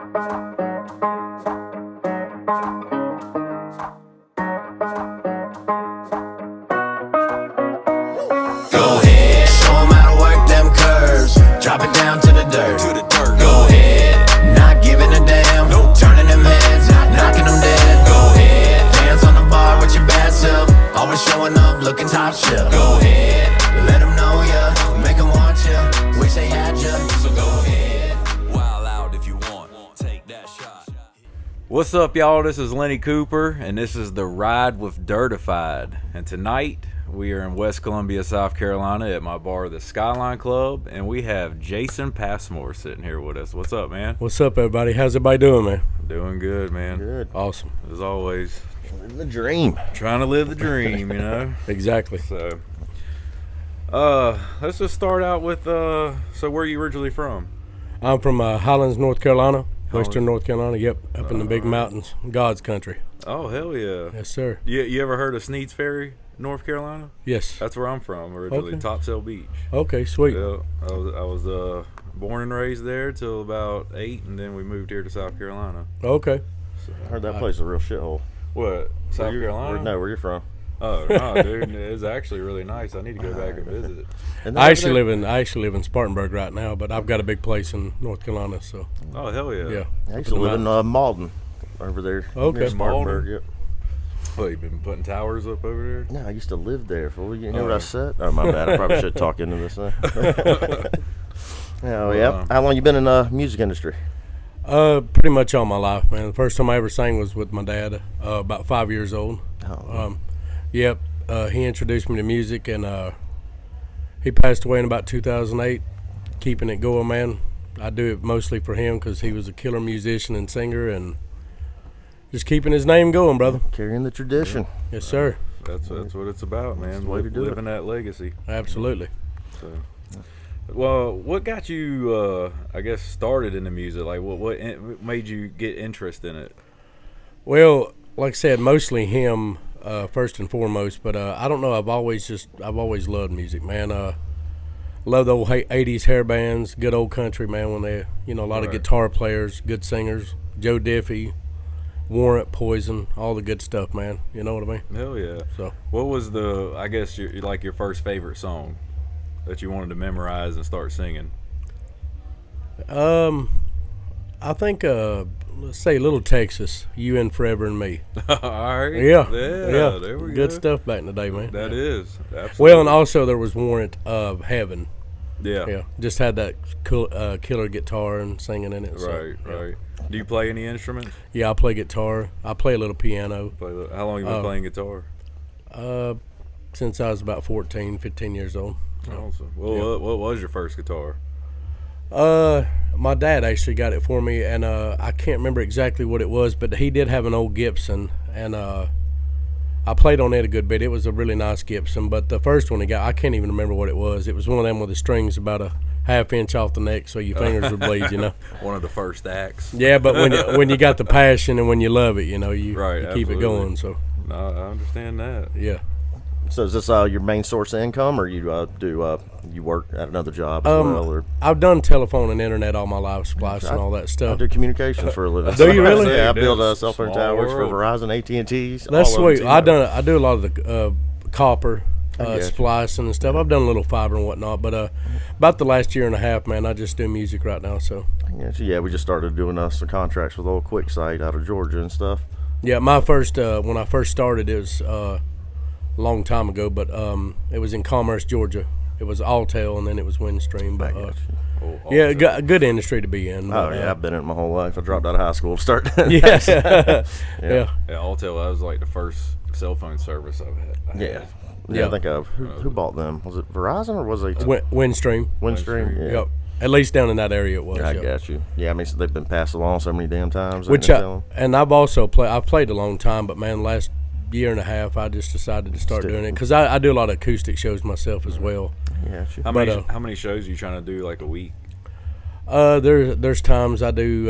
Go ahead, show 'em how to work them curves. Drop it down to the dirt. Go ahead, not giving a damn. Turning them heads, knocking them dead. Go ahead, dance on the bar with your bad self. Always showing up, looking top shelf. Go ahead, let them know ya, make them want ya. Wish they had ya, so go ahead. Wild out if you want, take that shot. What's up, y'all? This is Lenny Cooper, and this is The Ride with Dirtified. And tonight, we are in West Columbia, South Carolina at my bar, the Skyline Club, and we have Jason Passmore sitting here with us. What's up, man? What's up, everybody? How's everybody doing, man? Doing good, man. Good. Awesome. As always. Living the dream. Trying to live the dream, you know? Exactly. So, let's just start out with, so where are you originally from? I'm from Highlands, North Carolina, Western North Carolina. Yep, up in the big mountains, God's country. Oh, hell yeah. Yes, sir. You ever heard of Sneads Ferry, North Carolina? Yes. That's where I'm from, originally, Okay. Topsail Beach. Okay, sweet. Yeah, I was born and raised there till about 8, and then we moved here to South Carolina. Okay. I heard that place is a real shithole. What, South Carolina? Where you're from? Oh, no, dude, it's actually really nice. I need to go back and visit. I actually live in Spartanburg right now, but I've got a big place in North Carolina, so Oh, hell yeah. yeah. I used to live in Malden, over there. Okay. Near Spartanburg. Malden? Yep. What, you been putting towers up over there? No, I used to live there. You know what I said? Oh, my bad. I probably should talk into this now. Oh, yeah. How long you been in the music industry? Pretty much all my life, man. The first time I ever sang was with my dad, about 5 years old. Oh. Yep. He introduced me to music, and he passed away in about 2008. Keeping it going, man. I do it mostly for him because he was a killer musician and singer, and just keeping his name going, brother. Carrying the tradition. Yes, sir. That's what it's about, man. the way to do Living that legacy. Absolutely. So, well, what got you, I guess, started in the music? Like, what made you get interest in it? Well, like I said, mostly him first and foremost. But I don't know. I've always loved music, man. Love the old 80s hair bands, good old country, man. When they, a lot of guitar players, good singers, Joe Diffie, Warrant, Poison, all the good stuff, man. You know what I mean? Hell yeah. So, what was your first favorite song that you wanted to memorize and start singing? I think let's say Little Texas, You and Forever and Me. All right. Yeah. There we go. Good stuff back in the day, man. That is. Absolutely. Well, and also there was Warrant of Heaven. Yeah. Yeah, just had that cool, killer guitar and singing in it. So, Right. Do you play any instruments? Yeah, I play guitar. I play a little piano. How long you been playing guitar? Since I was about 14, 15 years old. Awesome. Well, what was your first guitar? My dad actually got it for me, and I can't remember exactly what it was, but he did have an old Gibson, and I played on it a good bit. It was a really nice Gibson, but the first one he got, I can't even remember what it was. It was one of them with the strings about a half-inch off the neck, so your fingers would bleed, One of the first acts. Yeah, but when you got the passion and when you love it, you keep it going. So no, I understand that. yeah. So is this your main source of income, or you you work at another job as well? Or? I've done telephone and internet all my life, splice and all that I stuff. do communications for a living. Do you really? Yeah, I Dude, build cell phone small towers world. for Verizon, AT&T. That's sweet. I do a lot of the copper get you. splicing and stuff. I've done a little fiber and whatnot, but about the last year and a half, man, I just do music right now. So Yeah, we just started doing some contracts with old QuickSight out of Georgia and stuff. yeah, my first when I first started, it was a long time ago, but it was in Commerce, Georgia. It was Alltel, and then it was Windstream. But yeah, good industry to be in. Oh But, yeah, I've been in it my whole life. I dropped out of high school to start. yes, Yeah. yeah. Yeah, Alltel, that was like the first cell phone service I've had. Yeah, I think who bought them? Was it Verizon or was it Windstream. Windstream? Yeah. Yep. At least down in that area it was. I yep. got you. Yeah, I mean, so they've been passed along so many damn times. And I've also played a long time, but man, last year and a half I just decided to start doing it because I do a lot of acoustic shows myself as well. Yeah, sure. How many shows are you trying to do like a week? There's times I do.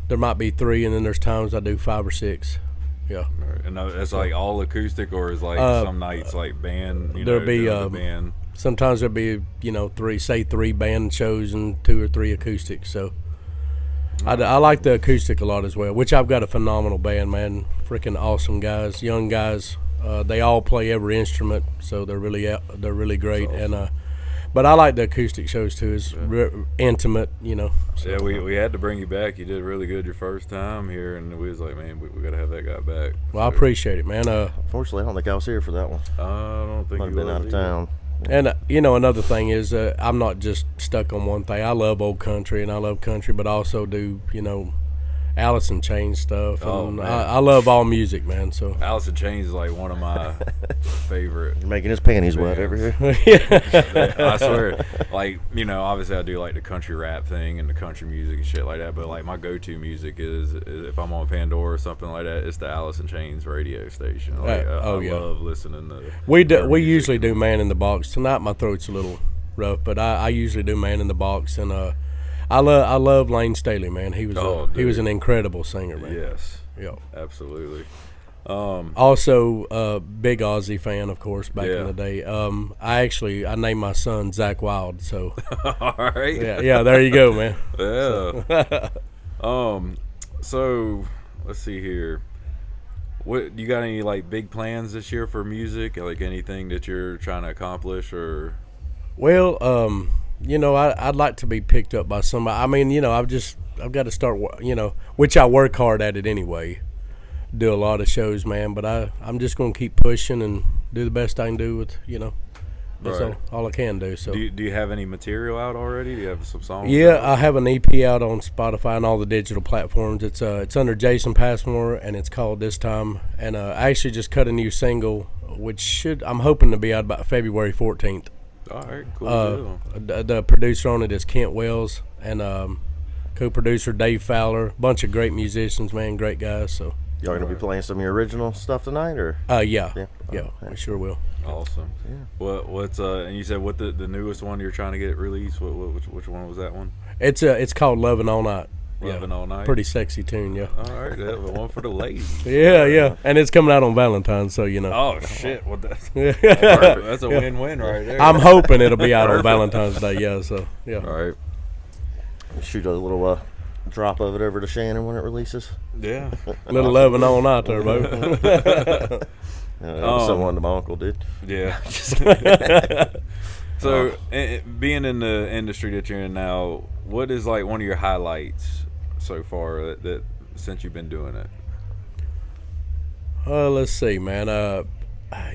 There might be 3, and then there's times I do 5 or 6. Yeah. And it's like all acoustic, or is like some nights like band? There'll be band. Sometimes there'll be 3 band shows and 2 or 3 acoustics. So I like the acoustic a lot as well, which I've got a phenomenal band, man. Freaking awesome guys, young guys. They all play every instrument, so they're really great. Awesome. And but I like the acoustic shows too. It's intimate, you know. So. Yeah, we had to bring you back. You did really good your first time here, and we was like, man, we got to have that guy back. Well, I appreciate it, man. Unfortunately, I don't think I was here for that one. I don't think Might have been out of town. And you know, another thing is I'm not just stuck on one thing. I love old country and I love country, but I also do, you know, Alice in Chains stuff. And I love all music, man. So Alice in Chains is like one of my favorite. You're making his panties wet over here. I swear, like, you know, obviously I do like the country rap thing and the country music and shit like that. But like my go-to music is if I'm on Pandora or something like that, it's the Alice in Chains radio station. Like, I love listening to. We usually do Man in the Box. Tonight my throat's a little rough, but I usually do Man in the Box, and I love Lane Staley, man. He was an incredible singer, man. Yes. Yeah. Absolutely. Also, big Ozzy fan, of course, back in the day. I named my son Zach Wild, so. All right. Yeah, there you go, man. Yeah. So let's see here. What you got any like big plans this year for music? Like anything that you're trying to accomplish or? Well, you know, I'd like to be picked up by somebody. I mean, you know, I've got to start, you know, which I work hard at it anyway. Do a lot of shows, man, but I'm just going to keep pushing and do the best I can do with, you know, that's all I can do. So, do you have any material out already? Do you have some songs? Yeah, I have an EP out on Spotify and all the digital platforms. It's under Jason Passmore, and it's called This Time. And I actually just cut a new single, which I'm hoping to be out about February 14th. All right, cool. The producer on it is Kent Wells, and co-producer Dave Fowler. A bunch of great musicians, man, great guys. So y'all gonna be playing some of your original stuff tonight, or? Yeah, we sure will. Awesome. Yeah. What's and you said what the newest one you're trying to get released? Which one was that one? It's called Lovin' All Night. Lovin' All Night. Pretty sexy tune, yeah. All right, one for the ladies. Yeah, and it's coming out on Valentine's, so you know. Oh shit! Well, that's a win-win right there. I'm hoping it'll be out on Valentine's Day. Yeah, so yeah. All right. Shoot a little drop of it over to Shannon when it releases. Yeah. Little Lovin' All Night there, bro. Someone my uncle did. Yeah. So, being in the industry that you're in now, what is like one of your highlights so far that since you've been doing it? Let's see, man.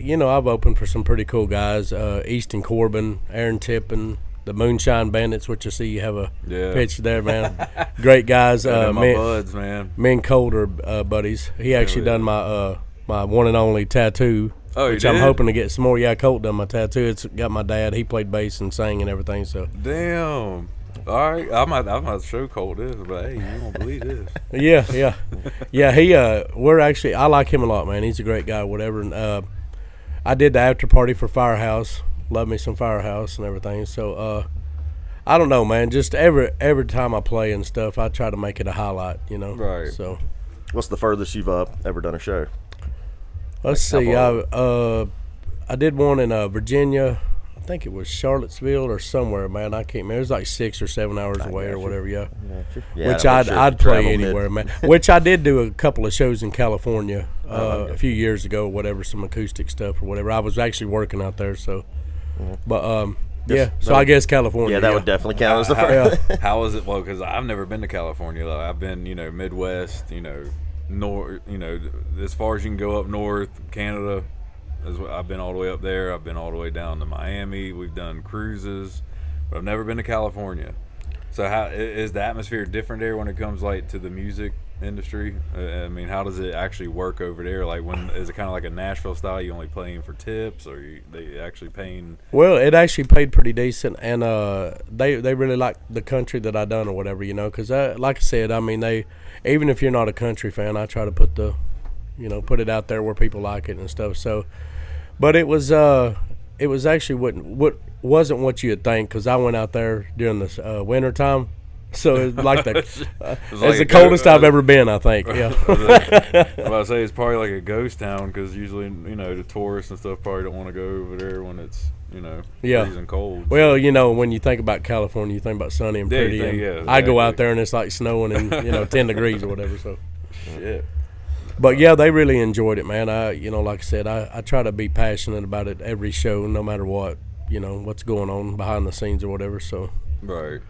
You know, I've opened for some pretty cool guys. Easton Corbin, Aaron Tippin, the Moonshine Bandits, which I see you have a picture there, man. Great guys. My buds, man. Me and Colt are buddies. He actually done my one and only tattoo. Oh, which I'm hoping to get some more. Yeah, Colt done my tattoo. It's got my dad. He played bass and sang and everything. So damn. All right, I might show Colt this, but hey, you won't believe this. Yeah. He I like him a lot, man. He's a great guy. Whatever. And I did the after party for Firehouse. Love me some Firehouse and everything. So I don't know, man. Just every time I play and stuff, I try to make it a highlight. You know. Right. So. What's the furthest you've ever done a show? Let's see. I did one in Virginia. I think it was Charlottesville or somewhere, man. I can't remember. It was like 6 or 7 hours away or whatever. Yeah. Which I'd play anywhere, man. Which I did do a couple of shows in California a few years ago, whatever, some acoustic stuff or whatever. I was actually working out there, so. But so I guess California. Yeah, that would definitely count as the first. How is it? Well, because I've never been to California. I've been, Midwest, north, as far as you can go up north, Canada. I've been all the way up there. I've been all the way down to Miami. We've done cruises, but I've never been to California. So how is the atmosphere different there when it comes like to the music industry? I mean, how does it actually work over there? Like, is it kind of like a Nashville style? You only playing for tips, or they actually paying? Well, it actually paid pretty decent, and they really like the country that I done or whatever, because like I said, I mean, even if you're not a country fan, I try to put put it out there where people like it and stuff. So, but it was actually what wasn't what you would think, because I went out there during the winter time. So it's like It's it's like the a coldest I've ever been, I think. Yeah. Well, I say it's probably like a ghost town because usually, the tourists and stuff probably don't want to go over there when it's, Yeah. freezing cold. Well, when you think about California, you think about sunny and Yeah, you pretty. think- And yeah, I go out exactly. there and it's like snowing and 10 degrees or whatever. So, Shit. but yeah, they really enjoyed it, man. Like I said, I try to be passionate about it every show, no matter what, what's going on behind the scenes or whatever. So, Right.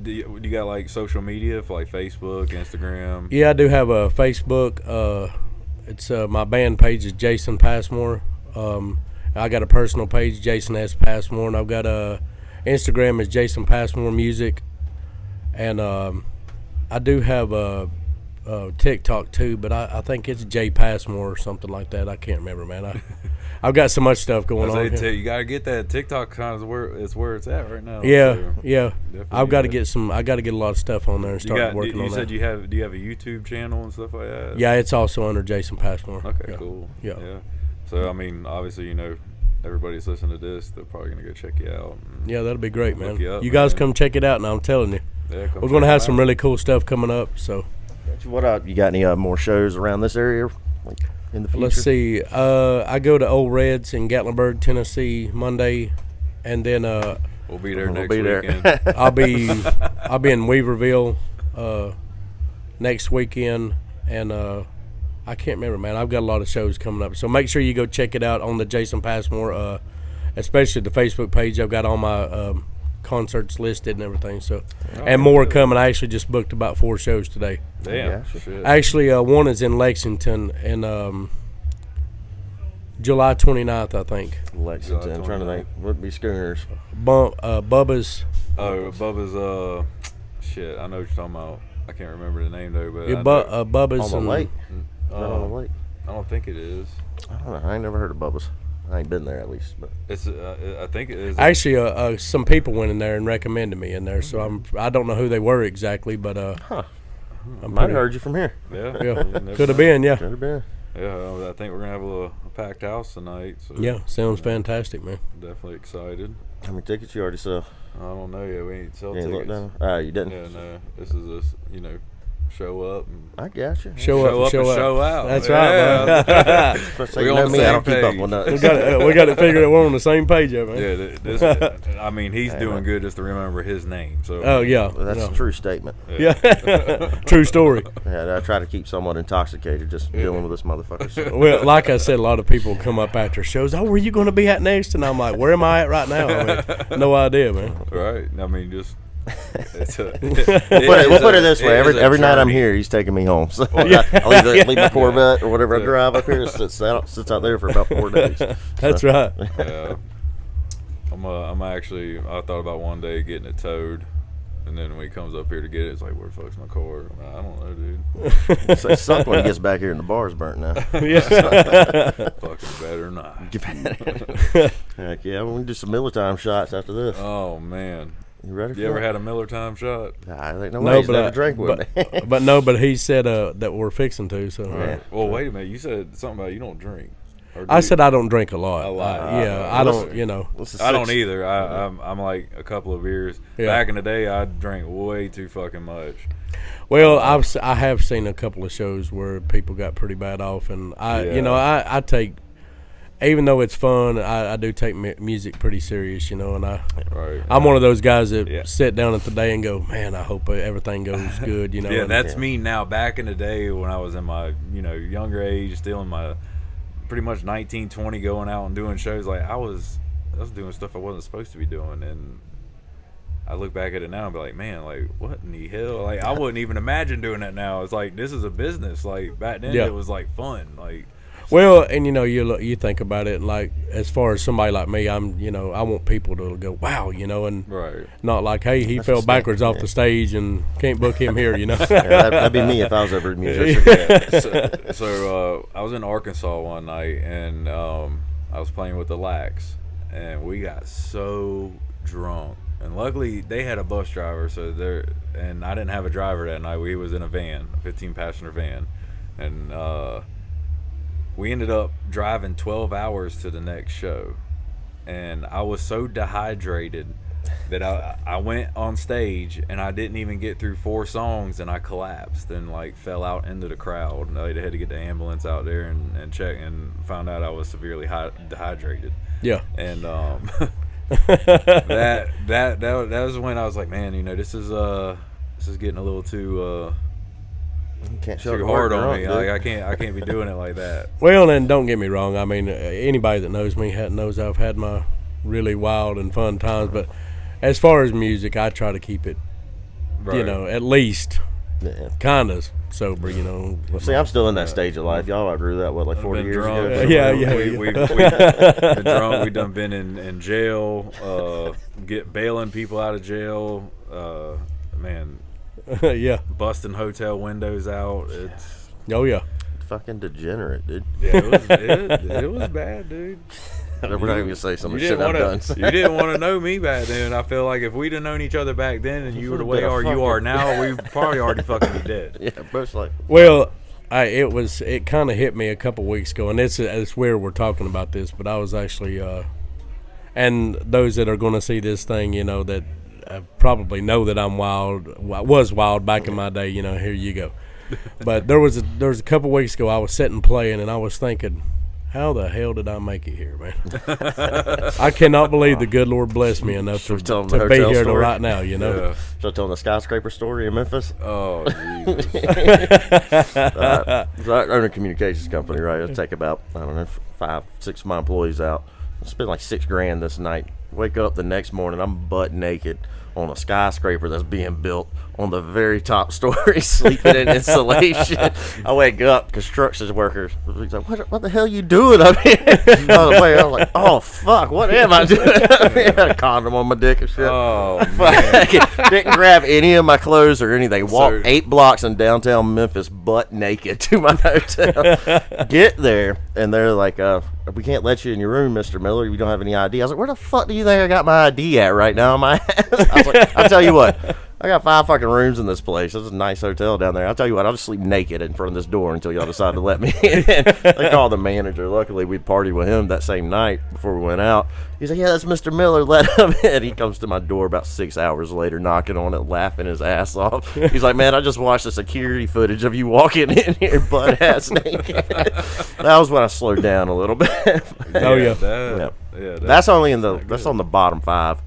Do you got like social media for like Facebook, Instagram? yeah, I do have a Facebook. It's my band page is Jason Passmore. I got a personal page, Jason S. Passmore, and I've got a Instagram is Jason Passmore Music, and I do have a TikTok too, but I think it's J Passmore or something like that. I can't remember, man. I've got so much stuff going on. here. You gotta get that TikTok kind of where it's at right now. Yeah, so yeah. definitely I've got to do get some. I got to get a lot of stuff on there and that. start working you on said that. do you have a YouTube channel and stuff like that? Yeah, it's also under Jason Passmore. Okay, Yeah. cool. Yeah. So I mean, obviously, everybody that's listening to this, they're probably gonna go check you out. And, Yeah, that'll be great, man. Look you up, guys man. come check it out, and I'm telling you, yeah, come we're gonna check have it some out. really cool stuff coming up. So What you got any more shows around this area, like in the future? let's see. I go to Old Reds in Gatlinburg, Tennessee, Monday, and then We'll be there We'll next be there. weekend. I'll be in Weaverville next weekend, and I can't remember, man. I've got a lot of shows coming up, so make sure you go check it out on the Jason Passmore, especially the Facebook page. I've got all my concerts listed and everything. So, and more coming. I actually just booked about 4 shows today. Damn. Yeah. Shit. Actually, one is in Lexington in July 29th, I think. Lexington. I'm trying to think. Would be Schooners. Bubba's. Oh, Bubba's. Shit. I know what you're talking about. I can't remember the name though, but Yeah, I know- Bubba's On the lake. Is that on the uh, lake? I don't think it is. I don't know. I ain't never heard of Bubba's. I ain't been there at least, but It's. I think it is. Actually, some people went in there and recommended me in there, so I don't know who they were exactly, but I I'm might have pretty- heard you from here. Yeah. Yeah, you never could have know. been, yeah. Could have been. Yeah, I think we're gonna have a packed house tonight. So Yeah, sounds fantastic, man. definitely excited. How many tickets you already saw? I don't know yet. We ain't sell You ain't looked tickets. down? You didn't. Yeah, no. This is us. Show up and I got you. Show up and show out. That's Yeah. right, man. First We thing you on know the me, I same don't keep up page. on we that. got it figured out. We're on the same page, yeah, man. Yeah, this. I mean, he's Hey, doing man. good just to remember his name. So. Oh yeah, Well, that's yeah. a true statement. Yeah, true story. Yeah, I try to keep somewhat intoxicated just dealing with this motherfucker. So. Well, like I said, a lot of people come up after shows. Oh, where you going to be at next? And I'm like, where am I at right now? I mean, no idea, man. Right. I mean, just. It's a, We'll put it this way: every night I'm journey. here, he's taking me home. So I leave my Corvette or whatever I drive up here. Sits out there for about 4 days. That's right. Yeah. I'm actually. I thought about one day getting it towed, and then when he comes up here to get it, it's like, where the fuck's my car? I don't know, dude. So it sucks when he gets back here and the bar's burnt now. Fucking better not. Heck yeah, we're gonna do some Militime shots after this. Oh man. You ready for You ever that? had a Miller Time shot? I think no No, way. He's but never drank with me. but he said that we're fixing to. So Yeah. Well, wait a minute. You said something about you don't drink. Or do I you? said I don't drink a lot. A lot. Yeah, I don't. This is I don't 6 either. I'm like a couple of beers. Yeah. Back in the day, I drank way too fucking much. Well, I have seen a couple of shows where people got pretty bad off, and I take, even though it's fun, I do take music pretty serious, and Right. I'm one of those guys that Yeah. sit down at the day and go, man, I hope everything goes good, Yeah, and- that's me now. Back in the day when I was in my younger age, still in my pretty much 19, 20, going out and doing shows, like I was doing stuff I wasn't supposed to be doing, and I look back at it now and be like, man, like what in the hell? Like I wouldn't even imagine doing that now. It's like this is a business. Like back then, Yeah. it was like fun. Like Well, and you think about it, like as far as somebody like me, I want people to go, wow, and right. not like, hey, he That's fell a step, backwards off yeah. the stage and can't book him here, Yeah, that'd be me if I was ever a musician. Yeah. So I was in Arkansas one night, and I was playing with the Lax, and we got so drunk. And luckily, they had a bus driver, and I didn't have a driver that night. We was in a van, a 15-passenger van, and we ended up driving 12 hours to the next show. And I was so dehydrated that I went on stage and I didn't even get through 4 songs and I collapsed and like fell out into the crowd. And I had to get the ambulance out there and check and found out I was severely dehydrated. Yeah. And that was when I was like, man, this is getting a little too hard on me. Like I can't be doing it like that. Well, and don't get me wrong. I mean, anybody that knows me knows I've had my really wild and fun times. But as far as music, I try to keep it, Right. at least kind of sober. Well, see, I'm still in that stage of life. Y'all outgrew that, what, like 40 Been years drunk. ago? Yeah. We've been drunk. We done been in jail, bailing people out of jail. Man, Yeah. busting hotel windows out. It's Oh yeah. Fucking degenerate, dude. yeah, it was bad, dude. We're not even going to say some of the You shit didn't I've want done. to. You didn't want to know me back then. I feel like if we'd have known each other back then, and you were the way you are now, we'd probably already fucking be dead. Yeah, most like. Well, it kind of hit me a couple weeks ago, and it's weird we're talking about this, but I was actually, and those that are going to see this thing, that probably know that I'm wild. I was wild back in my day. Here you go. But there was a couple weeks ago, I was sitting playing, and I was thinking, how the hell did I make it here, man? I cannot believe the good Lord blessed me enough to tell them be the hotel here story? right now. Yeah. Should I tell them the skyscraper story in Memphis? Oh, Jesus. So I own a communications company, right? It'll take about, 5, 6 of my employees out. I spent like $6,000 this night. Wake up the next morning, I'm butt naked on a skyscraper that's being built on the very top story, sleeping in insulation. I wake up, construction workers. He's like, what the hell you doing up here? I was like, oh, fuck, what am I doing up here? I had a condom on my dick and shit. Oh, man. Didn't grab any of my clothes or anything. Walked So- 8 blocks in downtown Memphis butt naked to my hotel. Get there, and they're like, we can't let you in your room, Mr. Miller. You don't have any ID. I was like, where the fuck do you think I got my ID at right now? I was like, I'll tell you what. I got 5 fucking rooms in this place. This is a nice hotel down there. I'll tell you what, I'll just sleep naked in front of this door until y'all decide to let me in. They called the manager. Luckily, we'd partied with him that same night before we went out. He's like, yeah, that's Mr. Miller. Let him in. He comes to my door about 6 hours later, knocking on it, laughing his ass off. He's like, man, I just watched the security footage of you walking in here butt-ass naked. That was when I slowed down a little bit. Oh, yeah. That's only that's on the bottom 5.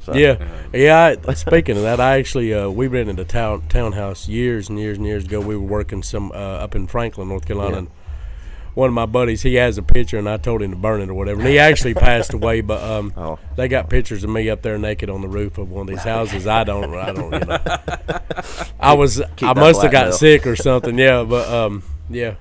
So. Yeah. Speaking of that, I actually we rented a townhouse years and years and years ago. We were working some up in Franklin, North Carolina. And one of my buddies, he has a picture, and I told him to burn it or whatever. And he actually passed away, but they got pictures of me up there naked on the roof of one of these houses. I don't. I must have got sick or something. Yeah, but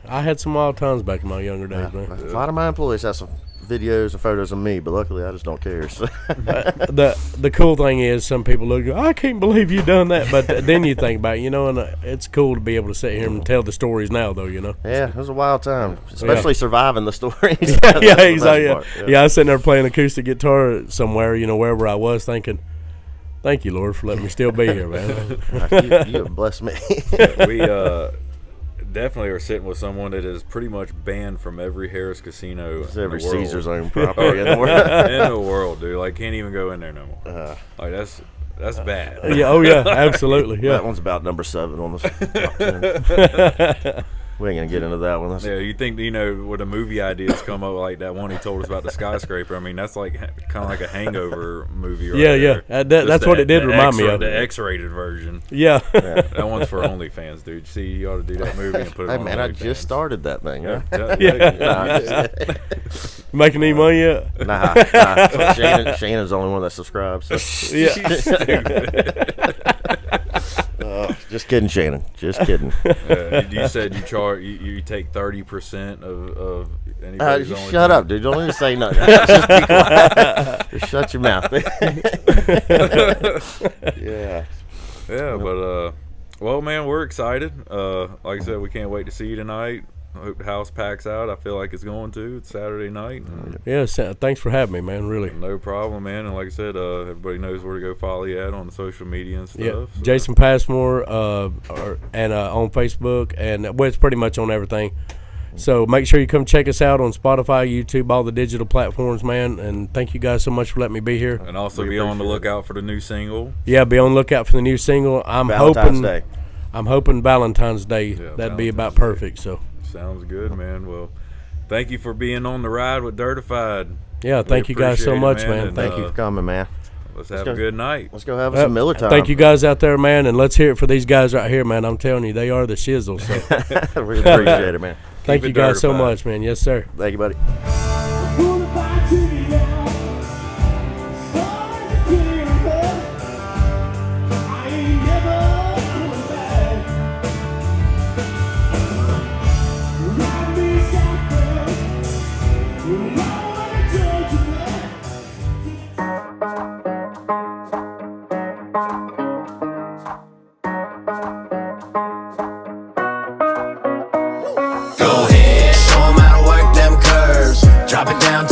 I had some wild times back in my younger days, man. A lot of my employees have some videos and photos of me, but luckily I just don't care. So. The cool thing is, some people look, I can't believe you done that, but then you think about it, and it's cool to be able to sit here and tell the stories now, though, Yeah, it was a wild time, especially surviving the stories. Yeah, exactly. Yeah, I was sitting there playing acoustic guitar somewhere, wherever I was, thinking, thank you, Lord, for letting me still be here, man. You have blessed me. We definitely are sitting with someone that is pretty much banned from every Harris casino. It's every in the world. Caesar's own property in the world. In the world, dude. Like, can't even go in there no more. Like, that's bad. Yeah, oh yeah, absolutely. Yeah. That one's about number 7 on the top 10. We ain't gonna get into that one. Yeah, you think when the movie ideas come up like that one he told us about the skyscraper? I mean, that's like kind of like a Hangover movie. Right Yeah. That's what it did remind me of. The X-rated version. Yeah. That one's for OnlyFans, dude. See, you ought to do that movie and put it Hey on man, I OnlyFans. just started that thing. Huh? Yeah. Making any money yet? Nah. Shannon's the only one that subscribes. So. Yeah. Just kidding, Shannon. Just kidding. You said you charge. You take 30% of anybody's Just OnlyFans. shut up, dude. Don't even say nothing. Just be quiet. Just shut your mouth. Yeah. Yeah, but well, man, we're excited. Like I said, we can't wait to see you tonight. I hope the house packs out. I feel like it's going to. It's Saturday night. Yeah, thanks for having me, man, really. No problem, man. And like I said, everybody knows where to go follow you at on the social media and stuff. Yeah, So. Jason Passmore, and on Facebook, and it's pretty much on everything. So make sure you come check us out on Spotify, YouTube, all the digital platforms, man. And thank you guys so much for letting me be here. And also be on the lookout for the new single. Yeah, be on the lookout for the new single. I'm hoping Valentine's Day. Yeah, That'd be about Valentine's perfect. So sounds good, man. Well, thank you for being on the ride with Dirtified. yeah, thank you guys so appreciate it, much, man, man. and, Thank you for coming, man. Let's have a good night. Let's go have some Miller time. Thank you guys out there, man, and let's hear it for these guys right here, man. I'm telling you, they are the shizzle. So We appreciate it, man. thank it you guys so Dirtified. much, man. Yes, sir. Thank you, buddy. Go ahead, show 'em how to work them curves. Drop it down